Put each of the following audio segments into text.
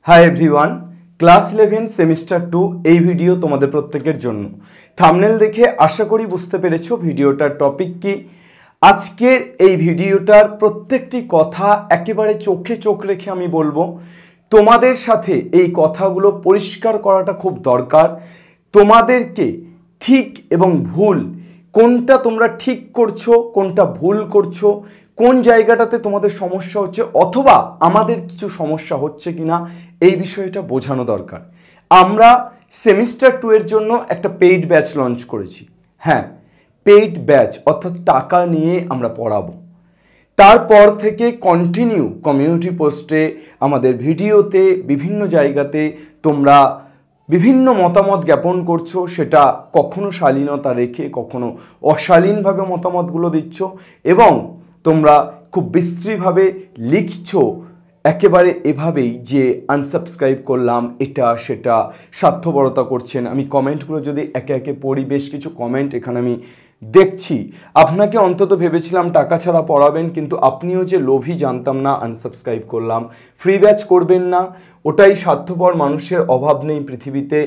Hi everyone, class 11 semester 2 এই video তোমাদের প্রত্যেকের জন্য। থাম্বনেল দেখে আশা করি বুঝতে পেরেছো ভিডিওটার টপিক কি। আজকের এই ভিডিওটার প্রত্যেকটি কথা একেবারে চোখে চোখ রেখে আমি বলবো। তোমাদের সাথে এই কথাগুলো পরিষ্কার করাটা খুব দরকার। তোমাদেরকে ঠিক এবং ভুল কোনটা তোমরা ঠিক করছো, কোনটা ভুল করছো, কোন জায়গাটাতে তোমাদের সমস্যা হচ্ছে অথবা আমাদের কিছু সমস্যা হচ্ছে কিনা এই বিষয়টা বোঝানো দরকার। আমরা সেমিস্টার 2 এর জন্য একটা পেইড ব্যাচ লঞ্চ করেছি। হ্যাঁ, পেইড ব্যাচ অর্থাৎ টাকা নিয়ে আমরা পড়াবো। তারপর থেকে কন্টিনিউ কমিউনিটি পোস্টে, আমাদের ভিডিওতে, বিভিন্ন জায়গাতে তোমরা বিভিন্ন মতামত জ্ঞাপন করছো। সেটা কখনো শালীনতা রেখে কখনো অশালীনভাবে মতামতগুলো দিচ্ছ এবং তোমরা খুব বিশ্রীভাবে লিখছো একেবারে এভাবেই যে আনসাবস্ক্রাইব করলাম, এটা সেটা স্বার্থপরতা করছেন। আমি কমেন্টগুলো যদি একে একে পড়ি, বেশ কিছু কমেন্ট এখানে আমি দেখছি। আপনাকে অন্তত ভেবেছিলাম টাকা ছাড়া পড়াবেন, কিন্তু আপনিও যে লোভী জানতাম না, আনসাবস্ক্রাইব করলাম। ফ্রি ব্যাচ করবেন না, ওটাই স্বার্থপর মানুষের অভাব নেই পৃথিবীতে।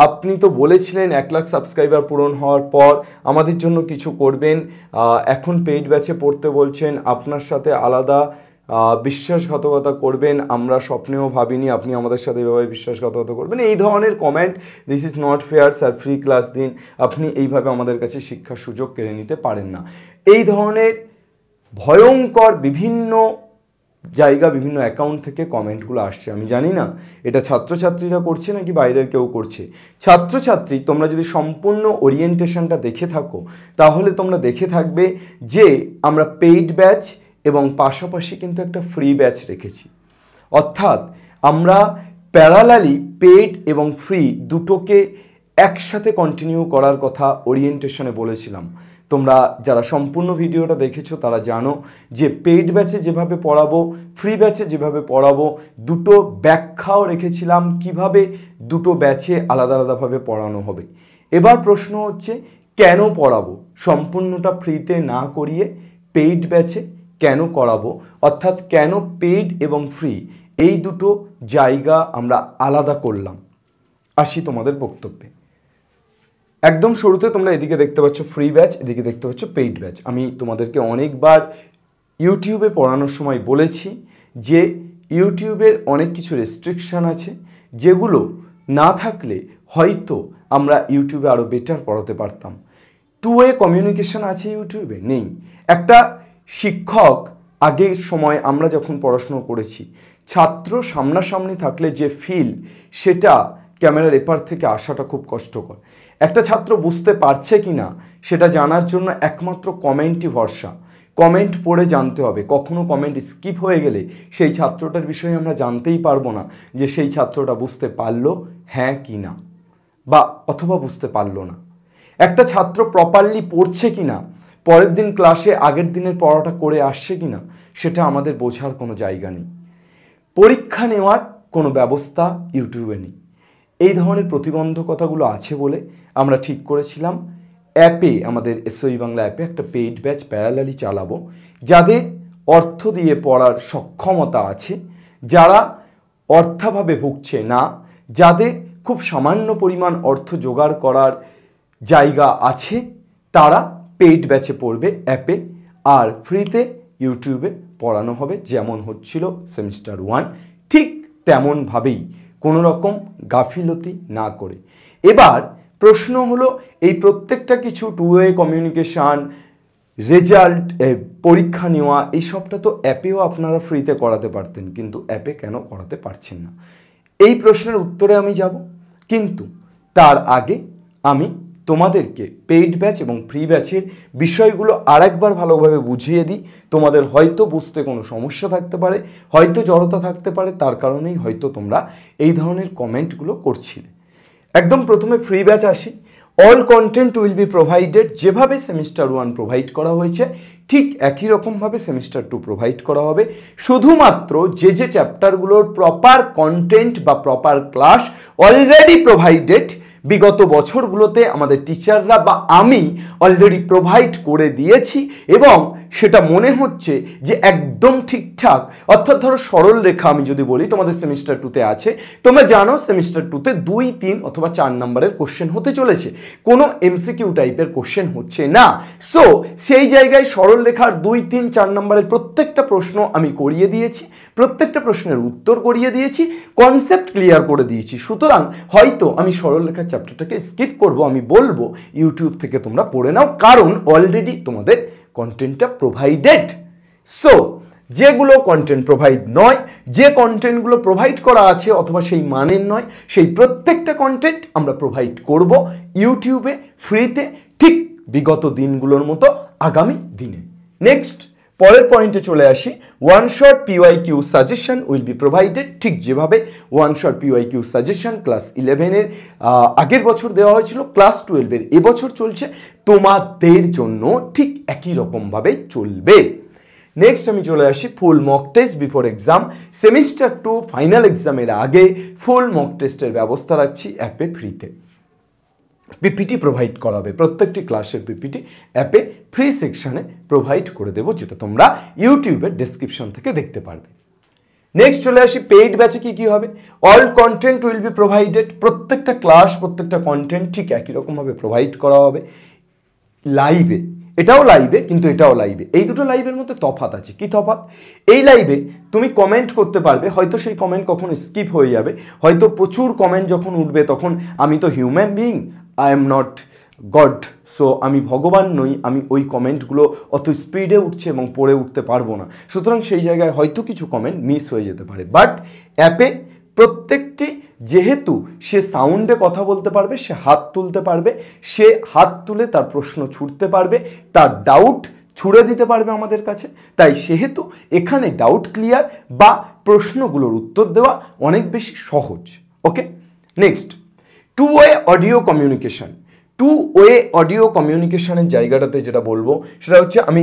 আপনি তো বলেছিলেন 1 লাখ সাবস্ক্রাইবার পূরণ হওয়ার পর আমাদের জন্য কিছু করবেন, এখন পেইড ব্যাচে পড়তে বলছেন, আপনার সাথে আলাদা বিশ্বাসঘাতকতা করবেন, আমরা স্বপ্নেও ভাবিনি আপনি আমাদের সাথে এভাবে বিশ্বাসঘাতকতা করবেন। এই ধরনের comment, this is not fair sir, free class দিন, আপনি এইভাবে আমাদের কাছে শিক্ষার সুযোগ কেড়ে নিতে পারেন না। এই ধরনের ভয়ঙ্কর বিভিন্ন জায়গা, বিভিন্ন অ্যাকাউন্ট থেকে কমেন্টগুলো আসছে। আমি জানি না এটা ছাত্রছাত্রীরা করছে নাকি বাইরের কেউ করছে। ছাত্রছাত্রী তোমরা যদি সম্পূর্ণ ওরিয়েন্টেশনটা দেখে থাকো তাহলে তোমরা দেখে থাকবে যে আমরা পেইড ব্যাচ এবং পাশাপাশি কিন্তু একটা ফ্রি ব্যাচ রেখেছি। অর্থাৎ আমরা প্যারালালি পেইড এবং ফ্রি দুটোকে একসাথে কন্টিনিউ করার কথা ওরিয়েন্টেশনে বলেছিলাম। তোমরা যারা সম্পূর্ণ ভিডিওটা দেখেছো তারা জানো যে পেইড ব্যাচে যেভাবে পড়াবো, ফ্রি ব্যাচে যেভাবে পড়াবো, দুটো ব্যাখ্যাও রেখেছিলাম কিভাবে দুটো ব্যাচে আলাদা আলাদাভাবে পড়ানো হবে। এবার প্রশ্ন হচ্ছে কেন পড়াবো, সম্পূর্ণটা ফ্রিতে না করিয়ে পেইড ব্যাচে কেন করাবো, অর্থাৎ কেন পেইড এবং ফ্রি এই দুটো জায়গা আমরা আলাদা করলাম। আসি তোমাদের বক্তব্যে। একদম শুরুতে তোমরা এদিকে দেখতে পাচ্ছ ফ্রি ব্যাচ, এদিকে দেখতে পাচ্ছ পেইড ব্যাচ। আমি তোমাদেরকে অনেকবার ইউটিউবে পড়ানোর সময় বলেছি যে ইউটিউবের অনেক কিছু রেস্ট্রিকশান আছে, যেগুলো না থাকলে হয়তো আমরা ইউটিউবে আরও বেটার পড়াতে পারতাম। 2 ওয়ে কমিউনিকেশন আছে ইউটিউবে, নেই। একটা শিক্ষক, আগের সময় আমরা যখন পড়াশুনো করেছি, ছাত্র সামনাসামনি থাকলে যে ফিল, সেটা ক্যামেরার এপার থেকে আসাটা খুব কষ্টকর। একটা ছাত্র বুঝতে পারছে কি না সেটা জানার জন্য একমাত্র কমেন্টই ভরসা। কমেন্ট পড়ে জানতে হবে। কখনো কমেন্ট স্কিপ হয়ে গেলে সেই ছাত্রটার বিষয়ে আমরা জানতেই পারবো না যে সেই ছাত্রটা বুঝতে পারলো হ্যাঁ কি না, বা অথবা বুঝতে পারলো না। একটা ছাত্র প্রপারলি পড়ছে কি না, পরের দিন ক্লাসে আগের দিনের পড়াটা করে আসছে কি না, সেটা আমাদের বোঝার কোনো জায়গা নেই। পরীক্ষা নেওয়ার কোনো ব্যবস্থা ইউটিউবে নেই। এই ধরনের প্রতিবন্ধকতাগুলো আছে বলে আমরা ঠিক করেছিলাম অ্যাপে, আমাদের এসওই বাংলা অ্যাপে একটা পেইড ব্যাচ প্যারালালি চালাবো। যাদের অর্থ দিয়ে পড়ার সক্ষমতা আছে, যারা অর্থাভাবে ভুগছে না, যাদের খুব সামান্য পরিমাণ অর্থ জোগাড় করার জায়গা আছে, তারা পেইড ব্যাচে পড়বে অ্যাপে, আর ফ্রিতে ইউটিউবে পড়ানো হবে যেমন হচ্ছিল সেমিস্টার 1, ঠিক তেমনভাবেই, কোনো রকম গাফিলতি না করে। এবার প্রশ্ন হলো, এই প্রত্যেকটা কিছু 2 ওয়ে কমিউনিকেশান, রেজাল্ট, পরীক্ষা নেওয়া, এই সবটা তো অ্যাপেও আপনারা ফ্রিতে করাতে পারতেন, কিন্তু অ্যাপে কেন করাতে পারছেন না? এই প্রশ্নের উত্তরে আমি যাব, কিন্তু তার আগে আমি তোমাদেরকে পেইড ব্যাচ এবং ফ্রি ব্যাচের বিষয়গুলো আরেকবার ভালোভাবে বুঝিয়ে দিই। তোমাদের হয়তো বুঝতে কোনো সমস্যা থাকতে পারে, হয়তো জড়তা থাকতে পারে, তার কারণেই হয়তো তোমরা এই ধরনের কমেন্টগুলো করছিলে। একদম প্রথমে ফ্রি ব্যাচ আসি। All content will be provided. যেভাবে সেমিস্টার 1 প্রোভাইড করা হয়েছে ঠিক একই রকমভাবে সেমিস্টার 2 প্রোভাইড করা হবে। শুধুমাত্র যে চ্যাপ্টারগুলোর প্রপার কন্টেন্ট বা প্রপার ক্লাস অলরেডি প্রোভাইডেড, বিগত বছরগুলোতে আমাদের টিচাররা বা আমি অলরেডি প্রোভাইড করে দিয়েছি এবং সেটা মনে হচ্ছে যে একদম ঠিকঠাক। অর্থাৎ ধরো সরল রেখা আমি যদি বলি তোমাদের সেমিস্টার 2-তে আছে, তোমরা জানো সেমিস্টার 2-তে 2, 3 অথবা 4 নম্বরের কোশ্চেন হতে চলেছে, কোনো এমসিকিউ টাইপের কোশ্চেন হচ্ছে না। সো সেই জায়গায় সরল রেখার 2, 3, 4 নম্বরের প্রত্যেকটা প্রশ্ন আমি করিয়ে দিয়েছি, প্রত্যেকটা প্রশ্নের উত্তর করিয়ে দিয়েছি, কনসেপ্ট ক্লিয়ার করে দিয়েছি। সুতরাং হয়তো আমি সরল রেখার চ্যাপ্টারটাকে স্কিপ করব, আমি বলবো ইউটিউব থেকে তোমরা পড়ে নাও, কারণ অলরেডি তোমাদের কন্টেন্টটা প্রোভাইডেড। সো যেগুলো কন্টেন্ট প্রোভাইড নয়, যে কন্টেন্টগুলো প্রোভাইড করা আছে অথবা সেই মানের নয়, সেই প্রত্যেকটা কন্টেন্ট আমরা প্রোভাইড করব ইউটিউবে ফ্রিতে, ঠিক বিগত দিনগুলোর মতো আগামী দিনে। নেক্সট পরের পয়েন্টে চলে আসি, one shot PYQ suggestion will be provided. ঠিক যেভাবে one shot PYQ suggestion class 11-এর আগের বছর দেওয়া হয়েছিল, ক্লাস 12-এর এবছর চলছে, তোমাদের জন্য ঠিক একই রকমভাবে চলবে। নেক্সট আমি চলে আসি full mock test before exam. Semester 2 final এক্সামের আগে ফুল মক টেস্টের ব্যবস্থা রাখছি অ্যাপে ফ্রিতে। পিপিটি প্রোভাইড করা হবে, প্রত্যেকটি ক্লাসের পিপিটি অ্যাপে ফ্রি সেকশানে প্রোভাইড করে দেবো, যেটা তোমরা ইউটিউবের ডেসক্রিপশন থেকে দেখতে পারবে। নেক্সট চলে আসি পেইড ব্যাচে কি হবে। All content will be provided, প্রত্যেকটা ক্লাস প্রত্যেকটা কন্টেন্ট ঠিক একই রকমভাবে প্রোভাইড করা হবে লাইভে। এটাও লাইভে কিন্তু এটাও লাইভে, এই দুটো লাইভের মধ্যে তফাৎ আছে। কি তফাৎ? এই লাইভে তুমি কমেন্ট করতে পারবে, হয়তো সেই কমেন্ট কখনো স্কিপ হয়ে যাবে, হয়তো প্রচুর কমেন্ট যখন উঠবে তখন আমি তো human being, I am not god, so আমি ভগবান নই, আমি ওই কমেন্টগুলো অত স্পিডে উঠছে এবং পড়ে উঠতে পারবো না, সুতরাং সেই জায়গায় হয়তো কিছু কমেন্ট মিস হয়ে যেতে পারে। বাট অ্যাপে প্রত্যেকটি, যেহেতু সে সাউন্ডে কথা বলতে পারবে, সে হাত তুলতে পারবে, সে হাত তুলে তার প্রশ্ন ছুড়তে পারবে, তার ডাউট ছুড়ে দিতে পারবে আমাদের কাছে, তাই সেহেতু এখানে ডাউট ক্লিয়ার বা প্রশ্নগুলোর উত্তর দেওয়া অনেক বেশি সহজ। Okay, next two way audio communication. Two way audio কমিউনিকেশানের জায়গাটাতে যেটা বলবো সেটা হচ্ছে, আমি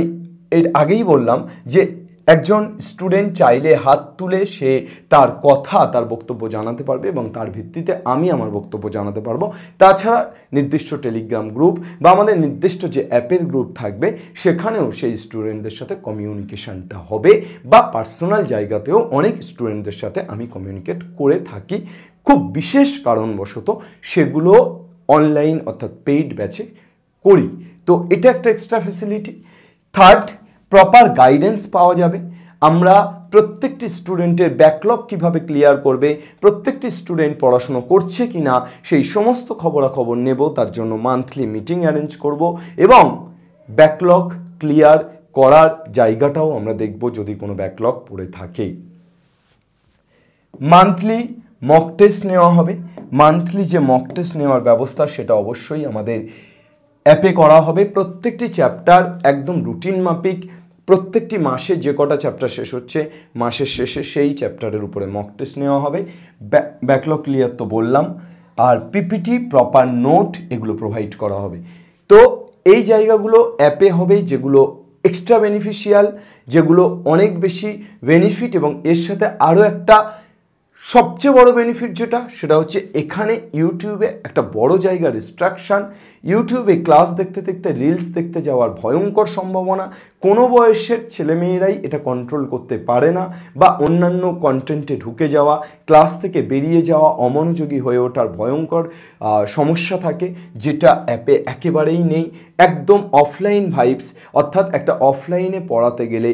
এর আগেই বললাম যে একজন স্টুডেন্ট চাইলে হাত তুলে সে তার কথা, তার বক্তব্য জানাতে পারবে এবং তার ভিত্তিতে আমি আমার বক্তব্য জানাতে পারবো। তাছাড়া নির্দিষ্ট টেলিগ্রাম গ্রুপ বা আমাদের নির্দিষ্ট যে অ্যাপের গ্রুপ থাকবে সেখানেও সেই স্টুডেন্টদের সাথে কমিউনিকেশানটা হবে, বা পার্সোনাল জায়গাতেও অনেক স্টুডেন্টদের সাথে আমি কমিউনিকেট করে থাকি, খুব বিশেষ কারণবশত সেগুলো অনলাইন অর্থাৎ পেইড ব্যাচে করি। তো এটা একটা extra facility. Third, proper guidance পাওয়া যাবে। আমরা প্রত্যেকটি স্টুডেন্টের ব্যাকলগ কিভাবে ক্লিয়ার করবে, প্রত্যেকটি স্টুডেন্ট পড়াশুনো করছে কি না সেই সমস্ত খবরাখবর নেব, তার জন্য মান্থলি মিটিং অ্যারেঞ্জ করব এবং ব্যাকলগ ক্লিয়ার করার জায়গাটাও আমরা দেখব যদি কোনো ব্যাকলগ পড়ে থাকে। মান্থলি মক টেস্ট নেওয়া হবে। মান্থলি যে মক টেস্ট নেওয়ার ব্যবস্থা সেটা অবশ্যই আমাদের অ্যাপে করা হবে। প্রত্যেকটি চ্যাপ্টার একদম রুটিন মাফিক, প্রত্যেকটি মাসে যে কটা চ্যাপ্টার শেষ হচ্ছে মাসের শেষে সেই চ্যাপ্টারের উপরে মক টেস্ট নেওয়া হবে। ব্যাকলগ ক্লিয়ার তো বললাম, আর পিপিটি, প্রপার নোট এগুলো প্রোভাইড করা হবে। তো এই জায়গাগুলো অ্যাপে হবে, যেগুলো এক্সট্রা বেনিফিশিয়াল, যেগুলো অনেক বেশি বেনিফিট, এবং এর সাথে আরও একটা সবচেয়ে বড় বেনিফিট যেটা, সেটা হচ্ছে এখানে ইউটিউবে একটা বড় জায়গা রেস্ট্রিকশান। ইউটিউবে ক্লাস দেখতে দেখতে রিলস দেখতে যাওয়ার ভয়ঙ্কর সম্ভাবনা, কোনো বয়সের ছেলেমেয়েরাই এটা কন্ট্রোল করতে পারে না, বা অন্যান্য কন্টেন্টে ঢুকে যাওয়া, ক্লাস থেকে বেরিয়ে যাওয়া, অমনোযোগী হয়ে ওঠার ভয়ঙ্কর সমস্যা থাকে, যেটা অ্যাপে একেবারেই নেই। একদম অফলাইন ভাইবস, অর্থাৎ একটা অফলাইনে পড়াতে গেলে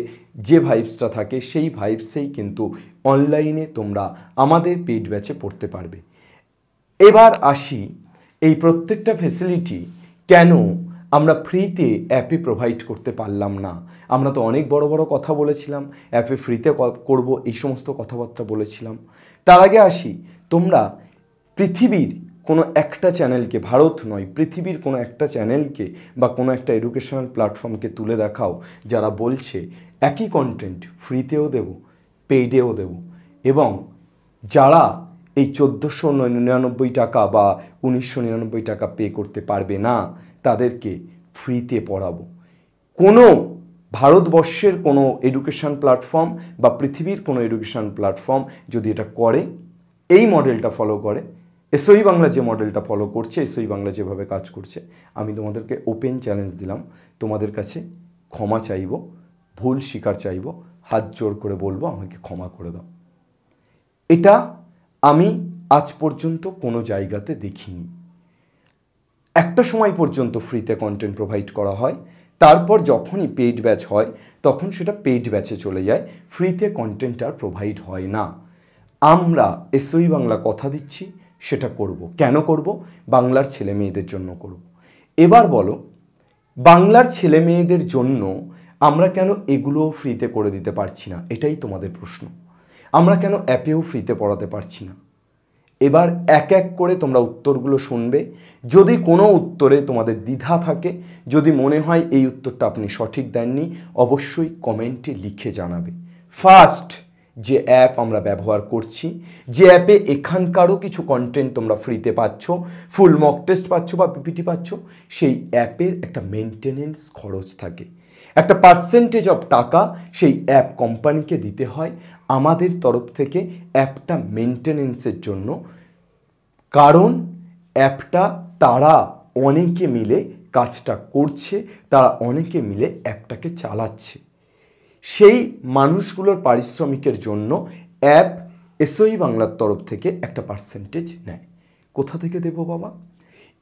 যে ভাইবসটা থাকে সেই ভাইবসেই কিন্তু অনলাইনে তোমরা আমাদের পেইড ব্যাচে পড়তে পারবে। এবার আসি, এই প্রত্যেকটা ফেসিলিটি কেন আমরা ফ্রিতে অ্যাপে প্রোভাইড করতে পারলাম না? আমরা তো অনেক বড় বড় কথা বলেছিলাম, অ্যাপে ফ্রিতে করব, এই সমস্ত কথাবার্তা বলেছিলাম। তার আগে আসি, তোমরা পৃথিবীর কোনো একটা চ্যানেলকে, ভারত নয় পৃথিবীর কোনো একটা চ্যানেলকে বা কোনো একটা এডুকেশনাল প্ল্যাটফর্মকে তুলে দেখাও যারা বলছে একই কন্টেন্ট ফ্রিতেও দেব, পেইডেও দেব, এবং যারা এই 1499 টাকা বা 1999 টাকা পে করতে পারবে না তাদেরকে ফ্রিতে পড়াবো। কোনো ভারতবর্ষের কোনো এডুকেশন প্ল্যাটফর্ম বা পৃথিবীর কোনো এডুকেশন প্ল্যাটফর্ম যদি এটা করে, এই মডেলটা ফলো করে, এসওই বাংলা যে মডেলটা ফলো করছে, এসওই বাংলা যেভাবে কাজ করছে, আমি তোমাদেরকে ওপেন চ্যালেঞ্জ দিলাম, তোমাদের কাছে ক্ষমা চাইব, ভুল স্বীকার চাইব, হাত জোর করে বলবো আমাকে ক্ষমা করে দাও। এটা আমি আজ পর্যন্ত কোনো জায়গাতে দেখিনি। একটা সময় পর্যন্ত ফ্রিতে কন্টেন্ট প্রোভাইড করা হয়, তারপর যখনই পেইড ব্যাচ হয় তখন সেটা পেইড ব্যাচে চলে যায়, ফ্রিতে কন্টেন্ট আর প্রোভাইড হয় না। আমরা এসওই বাংলা কথা দিচ্ছি সেটা করব। কেন করব? বাংলার ছেলে মেয়েদের জন্য করব। এবার বলো, বাংলার ছেলে মেয়েদের জন্য আমরা কেন এগুলো ফ্রিতে করে দিতে পারছি না? এটাই তোমাদের প্রশ্ন। আমরা কেন অ্যাপেও ফ্রিতে পড়াতে পারছি না? এবার এক এক করে তোমরা উত্তরগুলো শুনবে। যদি কোনো উত্তরে তোমাদের দ্বিধা থাকে, যদি মনে হয় এই উত্তরটা আপনি সঠিক দেননি, অবশ্যই কমেন্টে লিখে জানাবে। ফার্স্ট যে অ্যাপ আমরা ব্যবহার করছি, যে অ্যাপে এখানকারও কিছু কন্টেন্ট তোমরা ফ্রিতে পাচ্ছ, ফুল মক টেস্ট পাচ্ছ বা পিপিটি পাচ্ছ, সেই অ্যাপের একটা মেনটেনেন্স খরচ থাকে, একটা পার্সেন্টেজ অফ টাকা সেই অ্যাপ কোম্পানিকে দিতে হয় আমাদের তরফ থেকে অ্যাপটা মেনটেনেন্সের জন্য। কারণ অ্যাপটা তারা অনেকে মিলে কাজটা করছে, তারা অনেকে মিলে অ্যাপটাকে চালাচ্ছে, সেই মানুষগুলোর পারিশ্রমিকের জন্য অ্যাপ এসওই বাংলার তরফ থেকে একটা পার্সেন্টেজ নেয়। কোথা থেকে দেবো বাবা?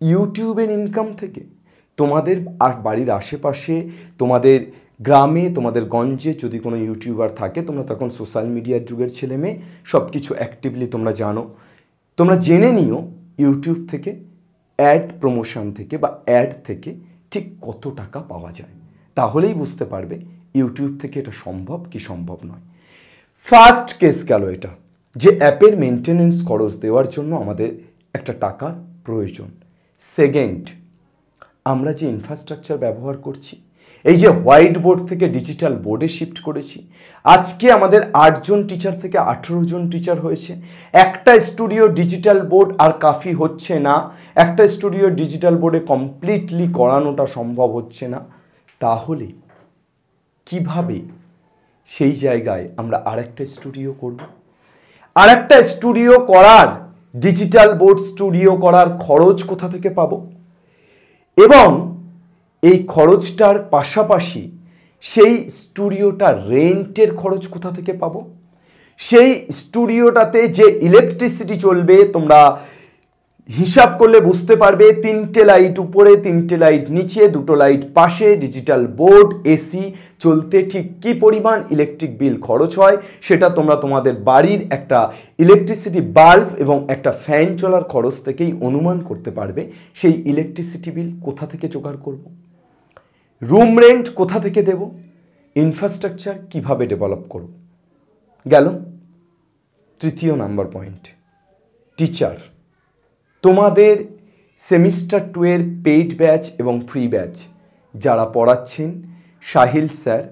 ইউটিউবের ইনকাম থেকে। তোমাদের বাড়ির আশেপাশে, তোমাদের গ্রামে, তোমাদের গঞ্জে যদি কোনো ইউটিউবার থাকে, তোমরা তখন সোশ্যাল মিডিয়ার যুগের ছেলে মেয়ে, সব কিছু অ্যাক্টিভলি তোমরা জানো, তোমরা জেনে নিও ইউটিউব থেকে, অ্যাড প্রমোশন থেকে বা অ্যাড থেকে ঠিক কত টাকা পাওয়া যায়, তাহলেই বুঝতে পারবে ইউটিউব থেকে এটা সম্ভব কি সম্ভব নয়। ফার্স্ট কেস গেল এটা, যে অ্যাপের মেনটেনেন্স খরচ দেওয়ার জন্য আমাদের একটা টাকার প্রয়োজন। সেকেন্ড, আমরা যে ইনফ্রাস্ট্রাকচার ব্যবহার করছি, এই যে হোয়াইট বোর্ড থেকে ডিজিটাল বোর্ডে শিফট করেছি, আজকে আমাদের 8 জন টিচার থেকে 18 জন টিচার হয়েছে। একটা স্টুডিও ডিজিটাল বোর্ড আর কাফি হচ্ছে না, একটা স্টুডিও ডিজিটাল বোর্ডে কমপ্লিটলি করানোটা সম্ভব হচ্ছে না। তাহলে কিভাবে সেই জায়গায় আমরা আরেকটা স্টুডিও করব? আরেকটা স্টুডিও করার, ডিজিটাল বোর্ড স্টুডিও করার খরচ কোথা থেকে পাবো? এবং এই খরচটার পাশাপাশি সেই স্টুডিওটা রেন্টের খরচ কোথা থেকে পাবো? সেই স্টুডিওটাতে যে ইলেকট্রিসিটি চলবে, তোমরা হিসাব করলে বুঝতে পারবে, 3টে লাইট উপরে, 3টে লাইট নিচে, 2টো লাইট পাশে, ডিজিটাল বোর্ড, এসি চলতে ঠিক কী পরিমাণ ইলেকট্রিক বিল খরচ হয় সেটা তোমরা তোমাদের বাড়ির একটা ইলেকট্রিসিটি বাল্ব এবং একটা ফ্যান চলার খরচ থেকেই অনুমান করতে পারবে। সেই ইলেকট্রিসিটি বিল কোথা থেকে জোগাড় করব? রুম রেন্ট কোথা থেকে দেব? ইনফ্রাস্ট্রাকচার কিভাবে ডেভেলপ করব? গেল তৃতীয় নাম্বার পয়েন্ট, টিচার। তোমাদের সেমিস্টার 2 এর পেইড ব্যাচ এবং ফ্রি ব্যাচ যারা পড়াচ্ছেন, সাহিল স্যার,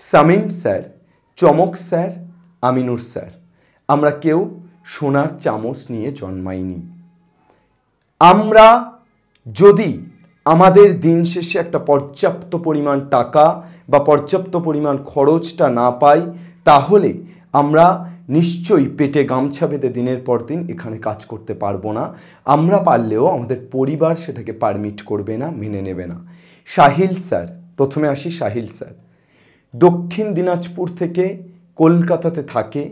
সামিম স্যার, চমক স্যার, আমিনুর স্যার, আমরা কেউ সোনার চামচ নিয়ে জন্মাইনি। আমরা যদি আমাদের দিন শেষে একটা পর্যাপ্ত পরিমাণ টাকা বা পর্যাপ্ত পরিমাণ খরচটা না পাই, তাহলে আমরা নিশ্চয়ই পেটে গামছা বেঁধে দিনের পর দিন এখানে কাজ করতে পারবো না। আমরা পারলেও আমাদের পরিবার সেটাকে পারমিট করবে না, মেনে নেবে না। সাহিল স্যার, প্রথমে আসি সাহিল স্যার, দক্ষিণ দিনাজপুর থেকে কলকাতাতে থাকে,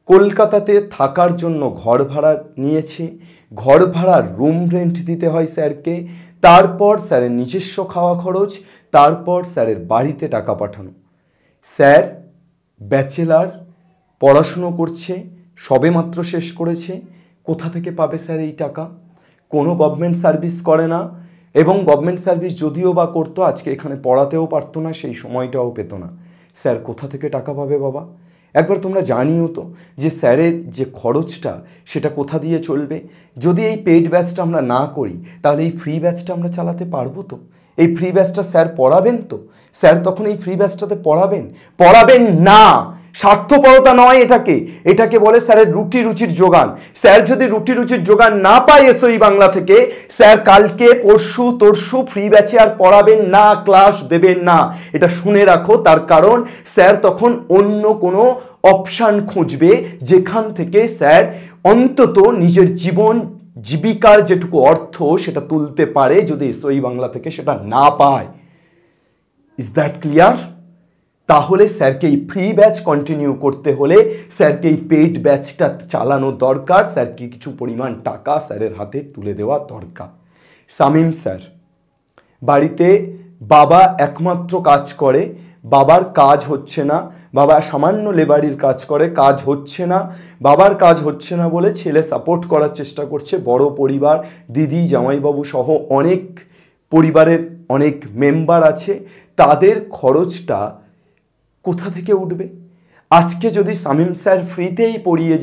কলকাতাতে থাকার জন্য ঘর ভাড়া নিয়েছে, ঘর ভাড়ার রুম রেন্ট দিতে হয় স্যারকে, তারপর স্যারের নিজস্ব খাওয়া খরচ, তারপর স্যারের বাড়িতে টাকা পাঠানো। স্যার ব্যাচেলার, পড়াশুনো করছে, সবেমাত্র শেষ করেছে, কোথা থেকে পাবে স্যার এই টাকা? কোনো গভর্নমেন্ট সার্ভিস করে না, এবং গভর্নমেন্ট সার্ভিস যদিও বা করতো আজকে এখানে পড়াতেও পারতো না, সেই সময়টাও পেত না। স্যার কোথা থেকে টাকা পাবে বাবা? একবার তোমরা জানিও তো যে স্যারের যে খরচটা সেটা কোথা দিয়ে চলবে। যদি এই পেইড ব্যাচটা আমরা না করি, তাহলে এই ফ্রি ব্যাচটা আমরা চালাতে পারবো তো? এই ফ্রি ব্যাচটা স্যার পড়াবেন তো? স্যার তখন এই ফ্রি ব্যাচটাতে পড়াবেন না। স্বার্থপরতা নয় এটাকে বলে স্যারের রুটি রুচির যোগান। স্যার যদি রুটি রুচির যোগান না পায় এসওই বাংলা থেকে, স্যার কালকে পরশু তরশু ফ্রি ব্যাচে আর পড়াবেন না, ক্লাস দেবেন না। এটা শুনে রাখো, তার কারণ স্যার তখন অন্য কোনো অপশান খুঁজবে যেখান থেকে স্যার অন্তত নিজের জীবন জীবিকার যেটুকু অর্থ সেটা তুলতে পারে যদি এসওই বাংলা থেকে সেটা না পায়। Is that clear? তাহলে স্যারকে এই ফ্রি ব্যাচ কন্টিনিউ করতে হলে স্যারকে এই পেইড ব্যাচটা চালানো দরকার, স্যারকে কিছু পরিমাণ টাকা স্যারের হাতে তুলে দেওয়া দরকার। শামীম স্যার, বাড়িতে বাবা একমাত্র কাজ করে, বাবার কাজ হচ্ছে না, বাবা সামান্য লেবারির কাজ করে, কাজ হচ্ছে না, বাবার কাজ হচ্ছে না বলে ছেলে সাপোর্ট করার চেষ্টা করছে। বড় পরিবার, দিদি জামাইবাবু সহ অনেক পরিবারের অনেক মেম্বার আছে, তাদের খরচটা কোথা থেকে উঠবে? আজকে যদি শামীম স্যার ফ্রিতেই পড়িয়ে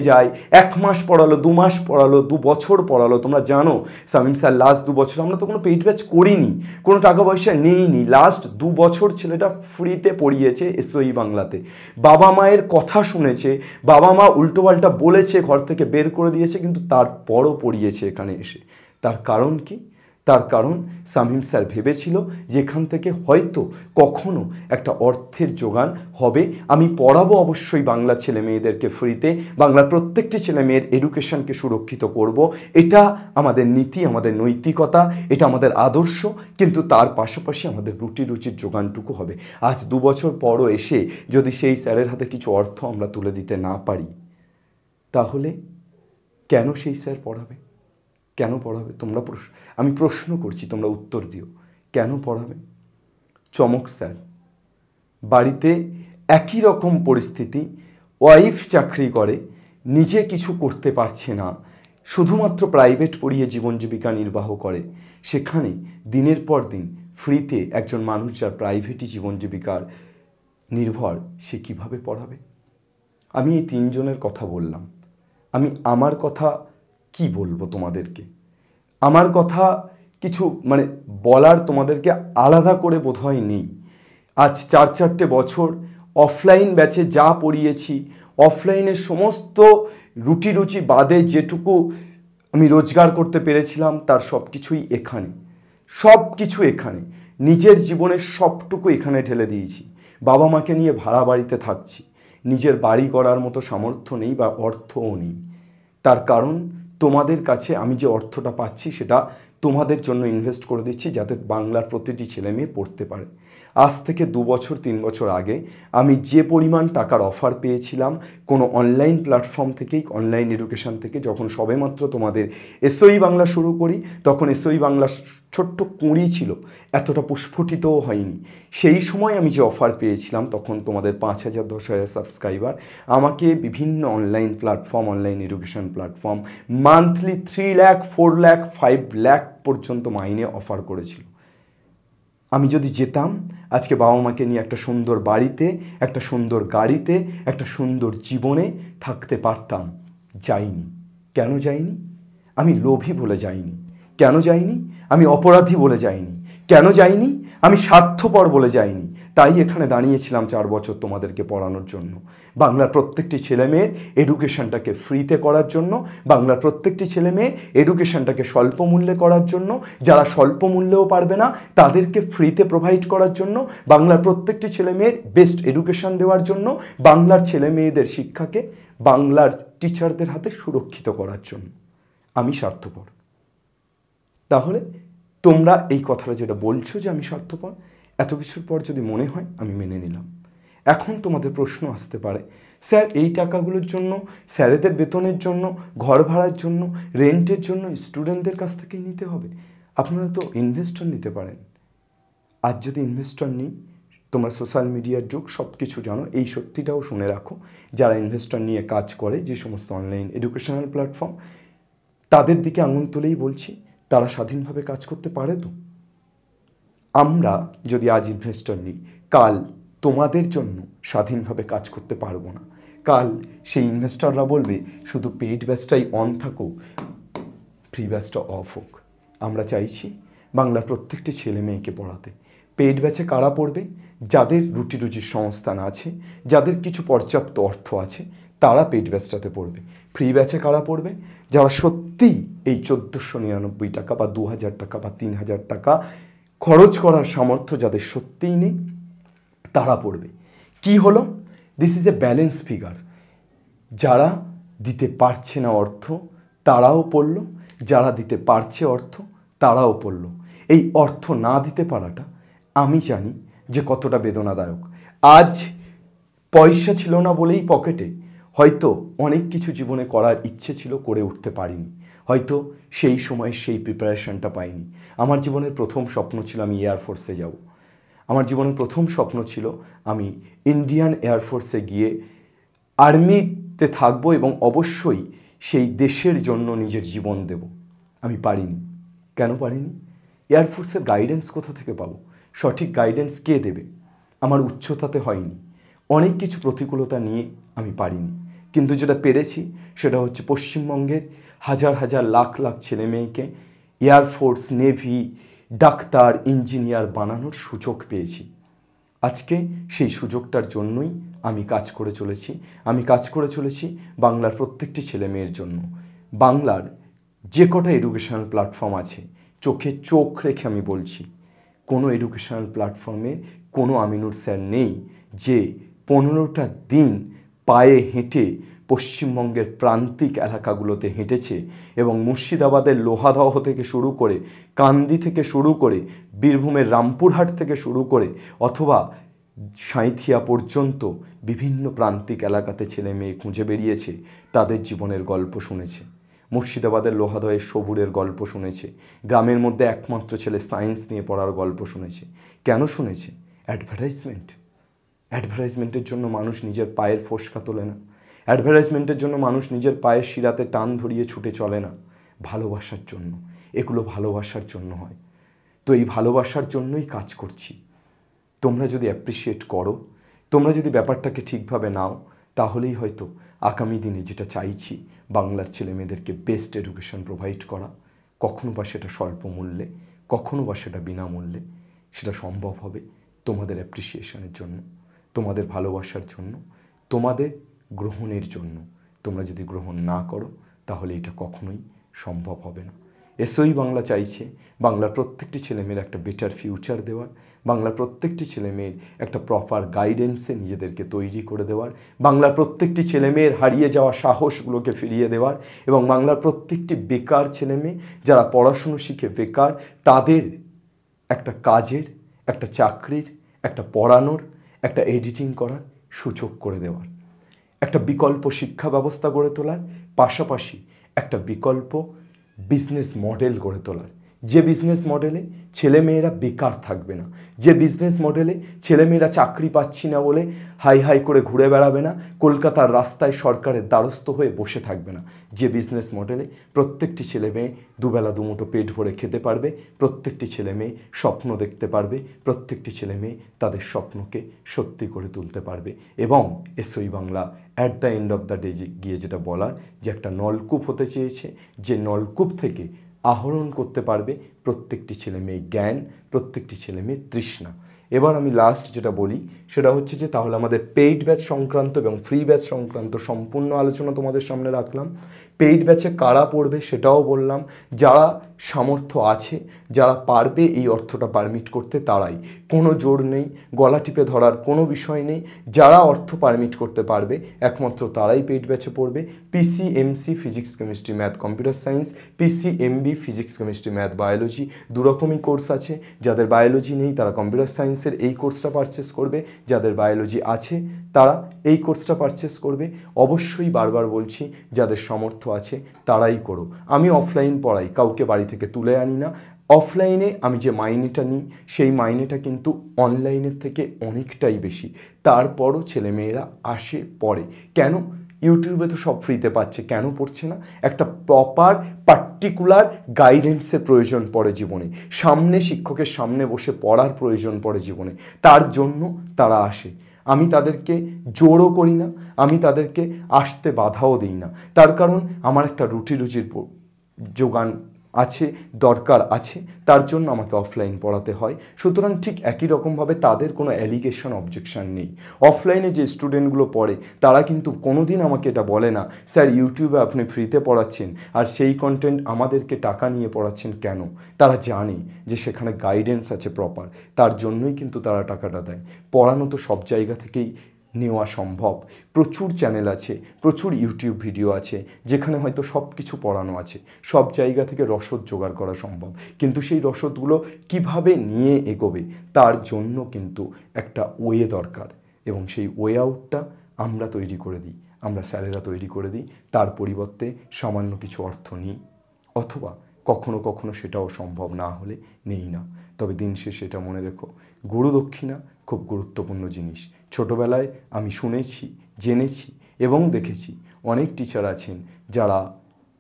যায়, 1 মাস পড়ালো, 2 মাস পড়ালো, 2 বছর পড়ালো। তোমরা জানো শামীম স্যার লাস্ট 2 বছর আমরা তো কোনো পেইড ব্যাচ করিনি, কোনো টাকা পয়সা নেইনি, লাস্ট 2 বছর ছেলেটা ফ্রিতে পড়িয়েছে এসওই বাংলাতে। বাবা মায়ের কথা শুনেছে, বাবা মা উল্টোপাল্টা বলেছে, ঘর থেকে বের করে দিয়েছে, কিন্তু তারপরও পড়িয়েছে এখানে এসে। তার কারণ কি? তার কারণ শামীম স্যার ভেবেছিল যে এখান থেকে হয়তো কখনো একটা অর্থের যোগান হবে। আমি পড়াবো অবশ্যই বাংলা ছেলে মেয়েদেরকে ফ্রিতে, বাংলার প্রত্যেকটি ছেলে মেয়ের এডুকেশনকে সুরক্ষিত করব, এটা আমাদের নীতি, আমাদের নৈতিকতা, এটা আমাদের আদর্শ। কিন্তু তার পাশাপাশি আমাদের রুচির যোগানটুকু হবে। আজ 2 বছর পরও এসে যদি সেই স্যারের হাতে কিছু অর্থ আমরা তুলে দিতে না পারি, তাহলে কেন সেই স্যার পড়াবে? কেন পড়াবে? আমি প্রশ্ন করছি, তোমরা উত্তর দিও। কেন পড়াবে? চমক স্যার, বাড়িতে একই রকম পরিস্থিতি, ওয়াইফ চাকরি করে, নিজে কিছু করতে পারছে না, শুধুমাত্র প্রাইভেট পড়িয়ে জীবন জীবিকা নির্বাহ করে। সেখানে দিনের পর দিন ফ্রিতে একজন মানুষ যার প্রাইভেটই জীবন জীবিকার নির্ভর, সে কিভাবে পড়াবে? আমি এই 3 জনের কথা বললাম। আমি আমার কথা কি বলবো তোমাদেরকে? আমার কথা কিছু বলার তোমাদেরকে আলাদা করে বোধহয় নেই। আজ 4-4টে বছর অফলাইন ব্যাচে যা পড়িয়েছি, অফলাইনের সমস্ত রুচি বাদে যেটুকু আমি রোজগার করতে পেরেছিলাম তার সব কিছুই এখানে, নিজের জীবনের সবটুকু এখানে ঢেলে দিয়েছি। বাবা মাকে নিয়ে ভাড়া বাড়িতে থাকছি, নিজের বাড়ি করার মতো সামর্থ্য নেই বা অর্থও নেই। তার কারণ তোমাদের কাছে আমি যে অর্থটা পাচ্ছি সেটা তোমাদের জন্য ইনভেস্ট করে দিচ্ছি, যাতে বাংলার প্রতিটি ছেলে মেয়ে পড়তে পারে। আজ থেকে 2 বছর 3 বছর আগে আমি যে পরিমাণ টাকার অফার পেয়েছিলাম কোনো অনলাইন প্ল্যাটফর্ম থেকেই, অনলাইন এডুকেশন থেকে, যখন সবেমাত্র তোমাদের এসওই বাংলা শুরু করি, তখন এসওই বাংলা ছোট্ট কুঁড়ি ছিল, এতটা প্রস্ফুটিতও হয়নি। সেই সময় আমি যে অফার পেয়েছিলাম, তখন তোমাদের 5,000 10,000 সাবস্ক্রাইবার আমাকে বিভিন্ন online platform, online education platform monthly 3 lakh 4 lakh 5 lakh পর্যন্ত মাইনে অফার করেছিল। আমি যদি যেতাম, আজকে বাবা মাকে নিয়ে একটা সুন্দর বাড়িতে, একটা সুন্দর গাড়িতে, একটা সুন্দর জীবনে থাকতে পারতাম। যাইনি। কেন যাইনি? আমি লোভী বলে যাইনি। কেন যাইনি? আমি অপরাধী বলে যাইনি। কেন যাইনি? আমি স্বার্থপর বলে যাইনি। তাই এখানে দাঁড়িয়েছিলাম 4 বছর তোমাদেরকে পড়ানোর জন্য, বাংলার প্রত্যেকটি ছেলেমেয়ের এডুকেশনটাকে ফ্রিতে করার জন্য, বাংলার প্রত্যেকটি ছেলেমেয়ের এডুকেশনটাকে স্বল্প মূল্যে করার জন্য, যারা স্বল্প মূল্যেও পারবে না তাদেরকে ফ্রিতে প্রোভাইড করার জন্য, বাংলার প্রত্যেকটি ছেলেমেয়ের বেস্ট এডুকেশন দেওয়ার জন্য, বাংলার ছেলেমেয়েদের শিক্ষাকে বাংলার টিচারদের হাতে সুরক্ষিত করার জন্য। আমি স্বার্থপর। তাহলে তোমরা এই কথাটা যেটা বলছো যে আমি স্বার্থপর, এত কিছুর পর যদি মনে হয়, আমি মেনে নিলাম। এখন তোমাদের প্রশ্ন আসতে পারে, স্যার এই টাকাগুলোর জন্য, স্যারেদের বেতনের জন্য, ঘর ভাড়ার জন্য, রেন্টের জন্য স্টুডেন্টদের কাছ থেকেই নিতে হবে? আপনারা তো ইনভেস্টর নিতে পারেন। আজ যদি ইনভেস্টর নিই, তোমরা সোশ্যাল মিডিয়ার যুগ, সব কিছু জানো, এই সত্যিটাও শুনে রাখো, যারা ইনভেস্টর নিয়ে কাজ করে, যে সমস্ত অনলাইন এডুকেশনাল প্ল্যাটফর্ম, তাদের দিকে আঙুল তুলেই বলছি, তারা স্বাধীনভাবে কাজ করতে পারে তো? আমরা যদি আজ ইনভেস্টর নিই, কাল তোমাদের জন্য স্বাধীনভাবে কাজ করতে পারবো না। কাল সেই ইনভেস্টররা বলবে শুধু পেইড ব্যাচটাই অন থাকুক, ফ্রি ব্যাচটা অফ হোক। আমরা চাইছি বাংলার প্রত্যেকটি ছেলে মেয়েকে পড়াতে। পেইড ব্যাচে কারা পড়বে? যাদের রুজির সংস্থান আছে, যাদের কিছু পর্যাপ্ত অর্থ আছে, তারা পেইড ব্যাচটাতে পড়বে। ফ্রি ব্যাচে কারা পড়বে? যারা সত্যিই এই 1499 টাকা বা 2000 টাকা বা 3000 টাকা খরচ করার সামর্থ্য যাদের সত্যিই নেই, তারা পড়বে। কি হলো? This is a balance figure. যারা দিতে পারছে না অর্থ তারাও পড়ল, যারা দিতে পারছে অর্থ তারাও পড়ল। এই অর্থ না দিতে পারাটা আমি জানি যে কতটা বেদনাদায়ক। আজ পয়সা ছিল না বলেই পকেটে হয়তো অনেক কিছু জীবনে করার ইচ্ছে ছিল, করে উঠতে পারিনি, হয়তো সেই সময় সেই প্রিপারেশনটা পাইনি। আমার জীবনের প্রথম স্বপ্ন ছিল আমি এয়ারফোর্সে যাব। আমার জীবনের প্রথম স্বপ্ন ছিল আমি ইন্ডিয়ান এয়ারফোর্সে গিয়ে আর্মিতে থাকবো এবং অবশ্যই সেই দেশের জন্য নিজের জীবন দেব। আমি পারিনি। কেন পারিনি? এয়ারফোর্সের গাইডেন্স কোথা থেকে পাবো? সঠিক গাইডেন্স কে দেবে? আমার উচ্চতাতে হয়নি। অনেক কিছু প্রতিকূলতা নিয়ে আমি পারিনি, কিন্তু যেটা পেরেছি সেটা হচ্ছে পশ্চিমবঙ্গের হাজার হাজার লাখ লাখ ছেলে মেয়েকে এয়ারফোর্স, নেভি, ডাক্তার, ইঞ্জিনিয়ার বানানোর সুযোগ পেয়েছি। আজকে সেই সুযোগটার জন্যই আমি কাজ করে চলেছি। আমি কাজ করে চলেছি বাংলার প্রত্যেকটি ছেলে মেয়ের জন্য। বাংলার যে কটা এডুকেশনাল প্ল্যাটফর্ম আছে, চোখে চোখ রেখে আমি বলছি, কোনো এডুকেশনাল প্ল্যাটফর্মে কোনো আমিনুর স্যার নেই যে 15টা দিন পায়ে হেঁটে পশ্চিমবঙ্গের প্রান্তিক এলাকাগুলোতে হেঁটেছে এবং মুর্শিদাবাদের লোহাদহ থেকে শুরু করে, কান্দি থেকে শুরু করে, বীরভূমের রামপুরহাট থেকে শুরু করে অথবা সাঁইথিয়া পর্যন্ত বিভিন্ন প্রান্তিক এলাকাতে ছেলে মেয়ে খুঁজে বেরিয়েছে, তাদের জীবনের গল্প শুনেছে। মুর্শিদাবাদের লোহাদহের সবুরের গল্প শুনেছে। গ্রামের মধ্যে একমাত্র ছেলে সায়েন্স নিয়ে পড়ার গল্প শুনেছে। কেন শুনেছে? অ্যাডভার্টাইজমেন্টের জন্য মানুষ নিজের পায়ের ফোসকা তোলে না। অ্যাডভার্টাইজমেন্টের জন্য মানুষ নিজের পায়ের শিরাতে টান ধরিয়ে ছুটে চলে না। ভালোবাসার জন্য। এগুলো ভালোবাসার জন্য হয়। তো এই ভালোবাসার জন্যই কাজ করছি। তোমরা যদি অ্যাপ্রিসিয়েট করো, তোমরা যদি ব্যাপারটাকে ঠিকভাবে নাও, তাহলেই হয়তো আগামী দিনে যেটা চাইছি, বাংলার ছেলেমেয়েদেরকে বেস্ট এডুকেশন প্রোভাইড করা, কখনো বা সেটা স্বল্প মূল্যে, কখনো বা সেটা বিনামূল্যে, সেটা সম্ভব হবে তোমাদের অ্যাপ্রিসিয়েশনের জন্য, তোমাদের ভালোবাসার জন্য, তোমাদের গ্রহণের জন্য। তোমরা যদি গ্রহণ না করো তাহলে এটা কখনোই সম্ভব হবে না। এসওই বাংলা চাইছে বাংলার প্রত্যেকটি ছেলেমেয়ের একটা বেটার ফিউচার দেওয়ার, বাংলার প্রত্যেকটি ছেলেমেয়ের একটা প্রপার গাইডেন্সে নিজেদেরকে তৈরি করে দেওয়ার, বাংলার প্রত্যেকটি ছেলেমেয়ের হারিয়ে যাওয়া সাহসগুলোকে ফিরিয়ে দেওয়ার এবং বাংলার প্রত্যেকটি বেকার ছেলেমেয়ে যারা পড়াশুনো শিখে বেকার, তাদের একটা কাজের, একটা চাকরির, একটা পড়ানোর, একটা এডিটিং করার সুযোগ করে দেওয়ার, একটা বিকল্প শিক্ষা ব্যবস্থা গড়ে তোলার, পাশাপাশি একটা বিকল্প বিজনেস মডেল গড়ে তোলার, যে বিজনেস মডেলে ছেলেমেয়েরা বেকার থাকবে না, যে বিজনেস মডেলে ছেলেমেয়েরা চাকরি পাচ্ছি না বলে হাই হাই করে ঘুরে বেড়াবে না, কলকাতার রাস্তায় সরকারের দ্বারস্থ হয়ে বসে থাকবে না, যে বিজনেস মডেলে প্রত্যেকটি ছেলেমেয়ে দুবেলা দুমুঠো পেট ভরে খেতে পারবে, প্রত্যেকটি ছেলেমেয়ে স্বপ্ন দেখতে পারবে, প্রত্যেকটি ছেলেমেয়ে তাদের স্বপ্নকে সত্যি করে তুলতে পারবে। এবং এসওই Bangla at the end of the day গিয়ে যেটা বলার, যে একটা নলকূপ হতে চেয়েছে, যে নলকূপ থেকে আহরণ করতে পারবে প্রত্যেকটি ছেলেমেয়ে জ্ঞান, প্রত্যেকটি ছেলেমেয়ে তৃষ্ণা। এবার আমি লাস্ট যেটা বলি সেটা হচ্ছে যে তাহলে আমাদের পেইড ব্যাচ সংক্রান্ত এবং ফ্রি ব্যাচ সংক্রান্ত সম্পূর্ণ আলোচনা তোমাদের সামনে রাখলাম। পেইড ব্যাচে কারা পড়বে সেটাও বললাম। যারা সামর্থ্য আছে, যারা পারবে এই অর্থটা পারমিট করতে, তারাই। কোনো জোর নেই, গলা টিপে ধরার কোনো বিষয় নেই। যারা অর্থ পারমিট করতে পারবে একমাত্র তারাই পেইড ব্যাচে পড়বে। PCMC physics chemistry math computer science, PCMB physics chemistry math biology, দুরকমই কোর্স আছে। যাদের বায়োলজি নেই তারা কম্পিউটার সায়েন্সের এই কোর্সটা পারচেস করবে, যাদের বায়োলজি আছে তারা এই কোর্সটা পারচেস করবে। অবশ্যই বারবার বলছি, যাদের সামর্থ্য আছে তারাই করো। আমি অফলাইন পড়াই, কাউকে বাড়ি থেকে তুলে আনি না। অফলাইনে আমি যে মাইনেটা নিই সেই মাইনেটা কিন্তু অনলাইনের থেকে অনেকটাই বেশি। তারপরও ছেলেমেয়েরা আসে পড়ে। কেন? ইউটিউবে তো সব ফ্রিতে পাচ্ছে, কেন পড়ছে না? একটা প্রপার পার্টিকুলার গাইডেন্সের প্রয়োজন পড়ে জীবনে, সামনে শিক্ষকের সামনে বসে পড়ার প্রয়োজন পড়ে জীবনে, তার জন্য তারা আসে। আমি তাদেরকে জোরও করি না, আমি তাদেরকে আসতে বাধাও দিই না। তার কারণ আমার একটা রুটির যোগান আছে, দরকার আছে, তার জন্য আমাকে অফলাইন পড়াতে হয়। সুতরাং ঠিক একই রকমভাবে তাদের কোনো অ্যালিগেশন, অবজেকশন নেই। অফলাইনে যে স্টুডেন্টগুলো পড়ে তারা কিন্তু কোনো দিন আমাকে এটা বলে না, স্যার ইউটিউবে আপনি ফ্রিতে পড়াচ্ছেন আর সেই কন্টেন্ট আমাদেরকে টাকা নিয়ে পড়াচ্ছেন কেন? তারা জানে যে সেখানে গাইডেন্স আছে প্রপার, তার জন্যই কিন্তু তারা টাকাটা দেয়। পড়ানো তো সব জায়গা থেকেই নেওয়া সম্ভব। প্রচুর চ্যানেল আছে, প্রচুর ইউটিউব ভিডিও আছে যেখানে হয়তো সব কিছু পড়ানো আছে, সব জায়গা থেকে রসদ জোগাড় করা সম্ভব, কিন্তু সেই রসদগুলো কিভাবে নিয়ে এগোবে তার জন্য কিন্তু একটা ওয়ে দরকার, এবং সেই ওয়ে আউটটা আমরা তৈরি করে দিই, আমরা স্যারেরা তৈরি করে দিই। তার পরিবর্তে সামান্য কিছু অর্থ নিই, অথবা কখনো কখনো সেটাও সম্ভব না হলে নেই না। তবে দিন শেষে এটা মনে রেখো, গুরু দক্ষিণা খুব গুরুত্বপূর্ণ জিনিস। ছোটোবেলায় আমি শুনেছি, জেনেছি এবং দেখেছি অনেক টিচার আছেন যারা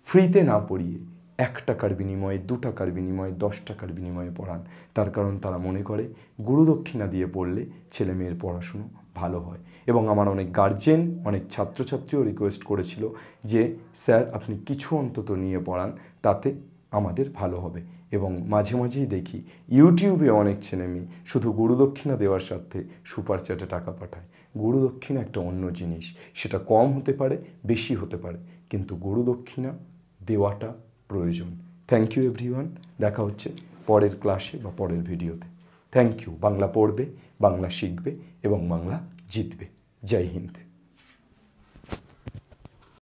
ফ্রিতে না পড়িয়ে 1 টাকার বিনিময়ে, 2 টাকার বিনিময়ে, 10 টাকার বিনিময়ে পড়ান। তার কারণ তারা মনে করে গুরু দক্ষিণা দিয়ে পড়লে ছেলে মেয়ের পড়াশুনো ভালো হয়। এবং আমার অনেক গার্জেন, অনেক ছাত্রছাত্রীও রিকোয়েস্ট করেছিল যে স্যার আপনি কিছু অন্তত নিয়ে পড়ান, তাতে আমাদের ভালো হবে। এবং মাঝে মাঝেই দেখি ইউটিউবে অনেক ছেলেমেয়ে শুধু গুরুদক্ষিণা দেওয়ার স্বার্থে সুপার চ্যাটে টাকা পাঠায়। গুরুদক্ষিণা একটা অন্য জিনিস, সেটা কম হতে পারে, বেশি হতে পারে, কিন্তু গুরুদক্ষিণা দেওয়াটা প্রয়োজন। Thank you everyone. দেখা হচ্ছে পরের ক্লাসে বা পরের ভিডিওতে। Thank you. বাংলা পড়বে, বাংলা শিখবে এবং বাংলা জিতবে। জয় হিন্দ।